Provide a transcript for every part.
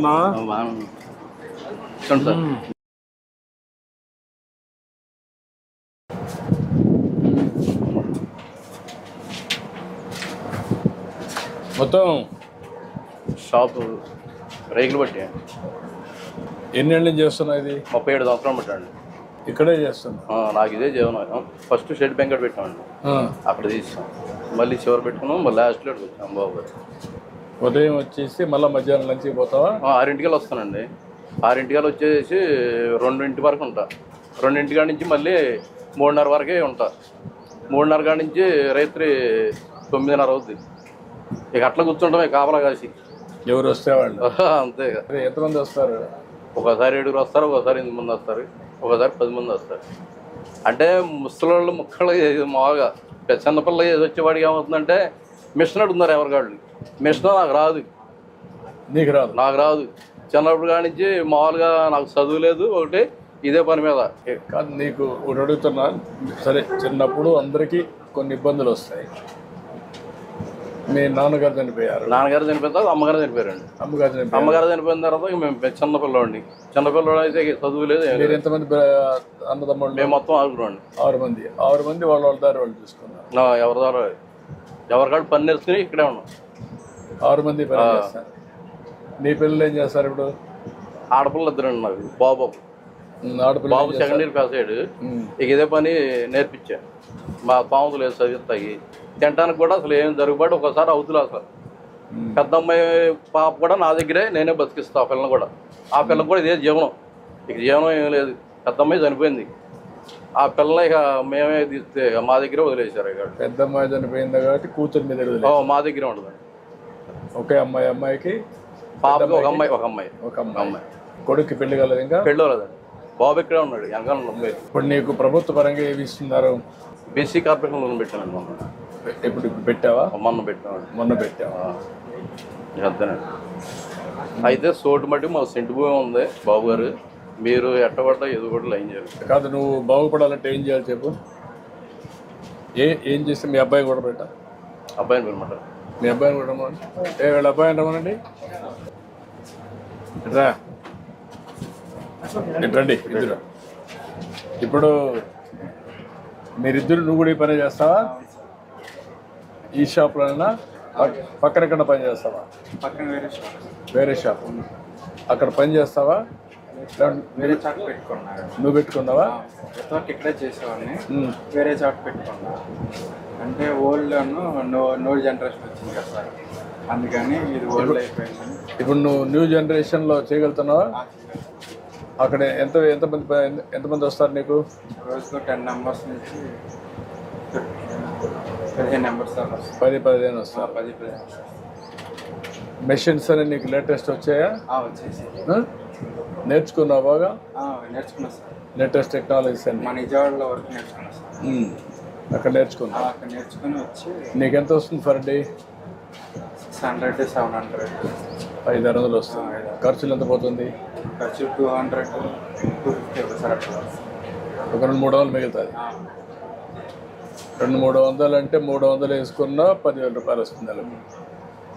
బాగున్నావా? చూడండి సార్. మొత్తం షాపు రేకులు బట్టి ఎన్నేళ్ళ నుంచి చేస్తున్నా ఇది? 37 సంవత్సరాలు పెట్టండి. ఇక్కడే చేస్తున్నా. నాకు ఇదే జీవనం. ఫస్ట్ షెడ్ బెంకట్ పెట్టామండి, అక్కడ తీసాం. మళ్ళీ చివరి పెట్టుకున్నాం, మళ్ళీ లాస్ట్లో వచ్చాం బాబు. ఉదయం వచ్చేసి మళ్ళీ మధ్యాహ్నం లంచ్కి పోతావా? 6 వస్తానండి. 6 వచ్చేసి 2 వరకు ఉంటా. 2 నుంచి మళ్ళీ 3:30 వరకే ఉంటా. 3:30 నుంచి రాత్రి 9:30 అవుద్ది. ఇక అట్లా కూర్చుంటామే కాపలా కాసి. ఎవరు వస్తే వాళ్ళు అంతే. ఎంతమంది వస్తారు? ఒకసారి 7 వస్తారు, ఒకసారి 8 మంది వస్తారు, ఒకసారి 10 మంది వస్తారు. అంటే ముసలోళ్ళు ముక్కలు మామూలుగా చిన్నపిల్ల వచ్చేవాడికి ఏమవుతుందంటే మిషన్ అడుగుతున్నారు ఎవరికాళ్ళు. మిషన్ నాకు రాదు. నీకు రాదు? నాకు రాదు. చిన్నప్పుడు కానించి మామూలుగా నాకు చదువు లేదు, ఒకటి ఇదే పని మీద. కాదు, నీకు ఒకటి అడుగుతున్నా. సరే, చిన్నప్పుడు అందరికీ కొన్ని ఇబ్బందులు వస్తాయి. మీ నాన్నగారు చనిపోయారు. నాన్నగారు చనిపోయిన తర్వాత అమ్మగారు చనిపోయారండి. అమ్మగారు చనిపోయిన తర్వాత మేము చిన్నపిల్లవాడిని. చిన్నపిల్లవాడు అయితే చదువు లేదు. మీరు ఎంతమంది అన్నదమ్ముళ్ళు? మేము మొత్తం 6 అండి. 6 మంది వాళ్ళ దారి వాళ్ళు చూసుకున్నారు. ఎవరి ద్వారా ఎవరికాడు పని నేర్చుకుని ఇక్కడే ఉన్నాం. 6 మంది పని చేస్తారు. నీ పిల్లలు ఏం చేస్తారు ఇప్పుడు? ఆడపిల్ల 2 అండి నాకు. బాబు బాబు సెకండ్ ఇయర్ పాస్ అయ్యాడు. ఇక ఇదే పని నేర్పించా. మా పాముతులు లేదు చదివిస్తాయి. తినడానికి కూడా అసలు ఏం జరుగుబాటు ఒకసారి అవుతులే. అసలు పెద్ద అమ్మాయి పాప కూడా నా దగ్గరే నేనే బతికిస్తా. ఆ పిల్లని కూడా, ఆ పిల్లకి కూడా ఇదే జీవనం. ఇక జీవనం ఏం లేదు. పెద్ద అమ్మాయి చనిపోయింది. ఆ పిల్లని ఇక మేమే తీస్తే మా దగ్గరే వదిలేశారు. ఇక పెద్ద అమ్మాయి చనిపోయింది కాబట్టి కూతురు మీద మా దగ్గరే ఉండదు. ఒకే అమ్మాయికి పాపకి ఒక అమ్మాయి. కొడుక్కి పెళ్లి కలదు? ఇంకా పెళ్ళి కలదండి. బాబు ఇక్కడే ఉన్నాడు. వెనకాల ఉంది. ఇప్పుడు నీకు ప్రభుత్వ పరంగా ఏమి ఇస్తున్నారు? బీసీ కార్పొరేషన్ లోన్ పెట్టానండి మొన్న. ఇప్పుడు పెట్టావా? మొన్న పెట్టామండి. మొన్న పెట్టావా? అంతేనండి. అయితే సోటు మట్టి మా సెంటు భూమి ఉంది బాబు గారు. మీరు ఎట్టబడ్డా ఏదో కూడా లైన్ చేయాలి. కాదు, నువ్వు బాగుపడాలంటే ఏం చేయాలి చెప్పు? ఏం చేస్తే మీ అబ్బాయి కూడా పెట్టా? అబ్బాయిని పెట్టమంటారు. మీ అబ్బాయిని కూడా రమ్మనండి. వీళ్ళ అబ్బాయిని రమ్మనండి. రండి ఇద్దరు. ఇప్పుడు మీరిద్దరు నువ్వు కూడా ఈ పని చేస్తావా? ఈ షాప్లోనైనా పక్కన ఎక్కడ పని చేస్తావా? వేరే షాప్. అక్కడ పని చేస్తావా? వేరే చాట్ పెట్టుకున్నారు. నువ్వు పెట్టుకున్నావా? ఇక్కడే చేసేవాడిని. వేరే చాట్ పెట్టుకున్నా. అంటే ఓల్డ్ నో జనరేషన్ వచ్చింది కదా సార్, అందుకని ఇది ఓల్డ్ అయిపోయింది. ఇప్పుడు నువ్వు న్యూ జనరేషన్లో చేయగలుగుతున్నావా? అక్కడ ఎంతమంది వస్తారు నీకు? రోజుకు 10 మెంబర్స్ నుంచి 15 మెంబర్స్ దాకా వస్తారు. 10-15 వస్తారు. 10-15 మెషిన్స్ అని నీకు లేటెస్ట్ వచ్చాయా? వచ్చేసి నేర్చుకున్నావు బాగా? నేర్చుకున్నా సార్. లేటెస్ట్ టెక్నాలజీస్ అని మా నిజవాడలో వరకు నేర్చుకున్నా సార్. అక్కడ నేర్చుకున్నా. అక్కడ నేర్చుకుని వచ్చి నీకు ఎంత వస్తుంది ఫర్ డే? 600-700. 500 వస్తుంది. ఖర్చులు ఎంత పోతుంది? ఖర్చు 200-250 సార్. అట్లా ఒక 200-300 మిగులుతుంది. 200-300 అంటే 300 వేసుకున్నా 10,000 రూపాయలు వస్తుంది.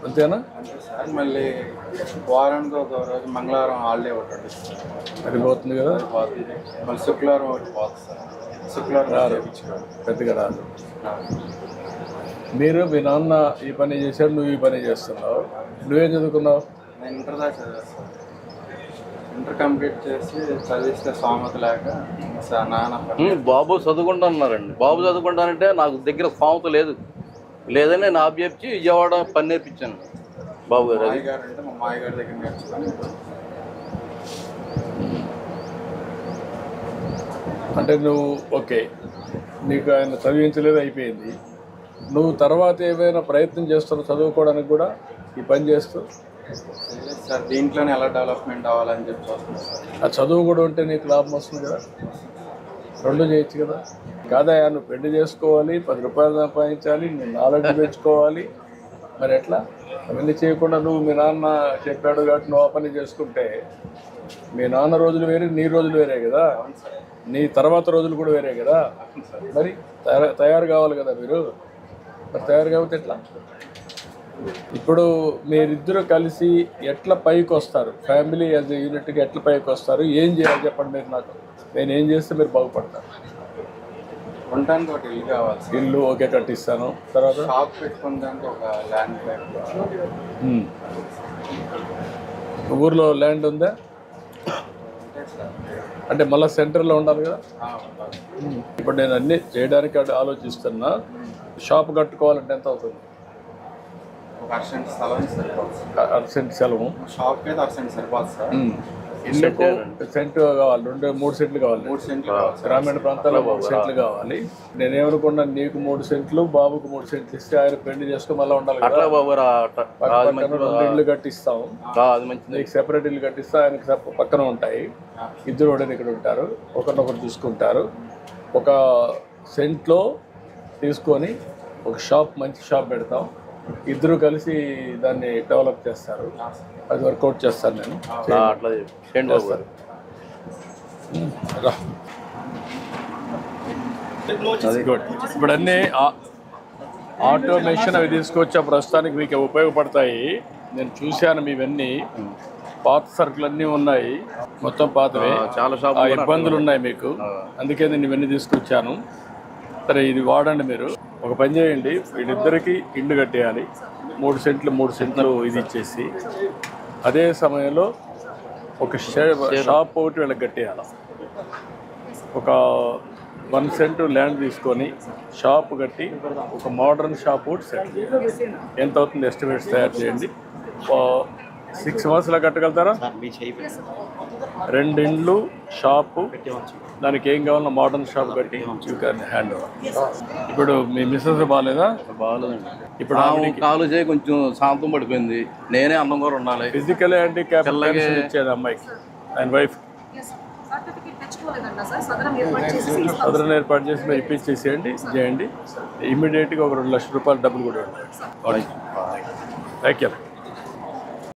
అంతేనా? అంతే సార్. మళ్ళీ వారానికి ఒక రోజు మంగళవారం హాలిడే ఒకటి అది పోతుంది కదా. మళ్ళీ శుక్రవారం ఒకటి పోతుంది సార్. శుక్రవారం రాదు, పెద్దగా రాదు. మీరు మీ నాన్న ఈ పని చేశాడు, నువ్వు ఈ పని చేస్తున్నావు. నువ్వేం చదువుకున్నావు? నేను ఇంటర్ దాకా చదివాను సార్. ఇంటర్ కంప్లీట్ చేసి చదివిస్తే స్థోమత లేక నాన్న బాబు చదువుకుంటాన్నారండి. బాబు చదువుకుంటానంటే నాకు దగ్గర స్థోమత లేదని నేను ఆబ్జెప్చి విజయవాడ పని నేర్పించాను బాబు గారు. మాయగారు అంటే మా మాయగారి దగ్గర నేర్చుకుని. అంటే నువ్వు ఓకే, నీకు ఆయన చదివించలేదు, అయిపోయింది. నువ్వు తర్వాత ఏమైనా ప్రయత్నం చేస్తున్నావు చదువుకోవడానికి కూడా ఈ పని చేస్తూ? సార్ దీంట్లోనే ఎలా డెవలప్మెంట్ అవ్వాలని చెప్పి చూస్తున్నాను సార్. ఆ చదువు కూడా ఉంటే నీకు లాభం వస్తుంది కదా, 2 చేయొచ్చు కదా. కాదయా, నువ్వు పెళ్లి చేసుకోవాలి, 10 రూపాయలు సంపాదించాలి, నీ నాలెడ్జ్ పెంచుకోవాలి. మరి ఎట్లా? అవన్నీ చేయకుండా నువ్వు మీ నాన్న చెప్పాడు కాబట్టి నువ్వు ఆ పని చేసుకుంటే మీ నాన్న రోజులు వేరే, నీ రోజులు వేరే కదా, నీ తర్వాత రోజులు కూడా వేరే కదా. మరి తయారు కావాలి కదా మీరు. మరి తయారు కాకపోతే ఎట్లా? ఇప్పుడు మీరిద్దరు కలిసి ఎట్లా పైకి వస్తారు, ఫ్యామిలీ యాజ్ ఎ యూనిట్గా ఎట్లా పైకి వస్తారు, ఏం చేయాలి చెప్పండి మీరు నాకు. నేను ఏం చేస్తే మీరు బాగుపడతారు? ఉండడానికి ఒక ఇల్లు కావాలి సార్. ఇల్లు ఓకే కట్టిస్తాను. తర్వాత షాప్ పెట్టుకోవడానికి ఒక ల్యాండ్ టైప్ ఊర్లో ల్యాండ్ ఉందా? ఉంటాయి సార్. అంటే మళ్ళీ సెంటర్లో ఉండాలి కదా. ఉంటాయి. ఇప్పుడు నేను అన్నీ చేయడానికి ఆలోచిస్తున్నా. షాప్ కట్టుకోవాలంటే ఎంత అవుతుంది? ఒక అర్సెంట్ స్థలం సరిపోదు సార్. అర్సెంట్ సెలవు. షాప్కి అయితే అర్సెంట్ సరిపోదు సార్. ఇల్లుకు సెంట్ కావాలి, 2-3 సెంట్లు కావాలి. 3 సెంట్లు కావాలి సార్. గ్రామీణ ప్రాంతాల్లో 3 సెంట్లు కావాలి. నేనేమనుకున్నా, నీకు 3 సెంట్లు, బాబుకు 3 సెంట్లు ఇస్తే ఆయన పెళ్లి చేసుకుని మళ్ళీ ఉండాలి కదా. అట్లా బాబు పక్కన 2 ఇల్లు కట్టిస్తాం, అది మంచిది. నీకు సెపరేట్ ఇల్లు కట్టిస్తా, ఆయనకి పక్కన ఉంటాయి. ఇద్దరు కూడా ఇక్కడ ఉంటారు, ఒకరినొకరు చూసుకుంటారు. ఒక సెంట్లో తీసుకొని ఒక షాప్, మంచి షాప్ పెడతాం. ఇద్దరు కలిసి దాన్ని డెవలప్ చేస్తారు. అది వర్కౌట్ చేస్తాను నేను. అట్లా చేయండి బాబు గారు. రా. గుడ్. ఇప్పుడు అన్నీ ఆటోమేషన్ అవి తీసుకొచ్చా, ప్రస్తుతానికి మీకు ఉపయోగపడతాయి. నేను చూశాను మీవన్నీ. పాత సరుకులు అన్నీ ఉన్నాయి, మొత్తం పాతవే. చాలా ఆ షాపులు ఇబ్బందులు ఉన్నాయి మీకు, అందుకే నేను ఇవన్నీ తీసుకొచ్చాను. సరే, ఇది వాడండి మీరు. ఒక పని చేయండి, వీళ్ళిద్దరికీ ఇల్లు కట్టేయాలి. 3 సెంట్లు ఇది ఇచ్చేసి, అదే సమయంలో ఒక షాప్ ఒకటి వీళ్ళకి కట్టేయాలి. ఒక 1 సెంటు ల్యాండ్ తీసుకొని షాప్ కట్టి ఒక మోడర్న్ షాప్ ఒకటి సెట్ చేయాలి. ఎంత అవుతుంది ఎస్టిమేట్స్ తయారు చేయండి. 6 మంత్స్లో కట్టగలుగుతారా? 2 ఇండ్లు, షాపు, దానికి ఏం కావాలన్నా మోడర్న్ షాప్ కట్టి యూ క్యాన్ హ్యాండ్ ఓవర్. ఇప్పుడు మీ మిస్సెస్ బాగాలేదా? బాగాలేదండి. ఇప్పుడు కాలు చేయి కొంచెం శాంతం పడిపోయింది. నేనే అన్నం కూడా ఉండాలి. ఫిజికల్ హ్యాండిక్యాప్ ఇచ్చేది అమ్మాయికి, ఆయన వైఫ్. సదరన్ ఏర్పాటు చేసి మీరు ఇప్పించేసేయండి, చేయండి. ఇమ్మీడియట్గా ఒక 2 లక్షల రూపాయలు డబ్బులు కూడా ఉంటాయి. Thank you.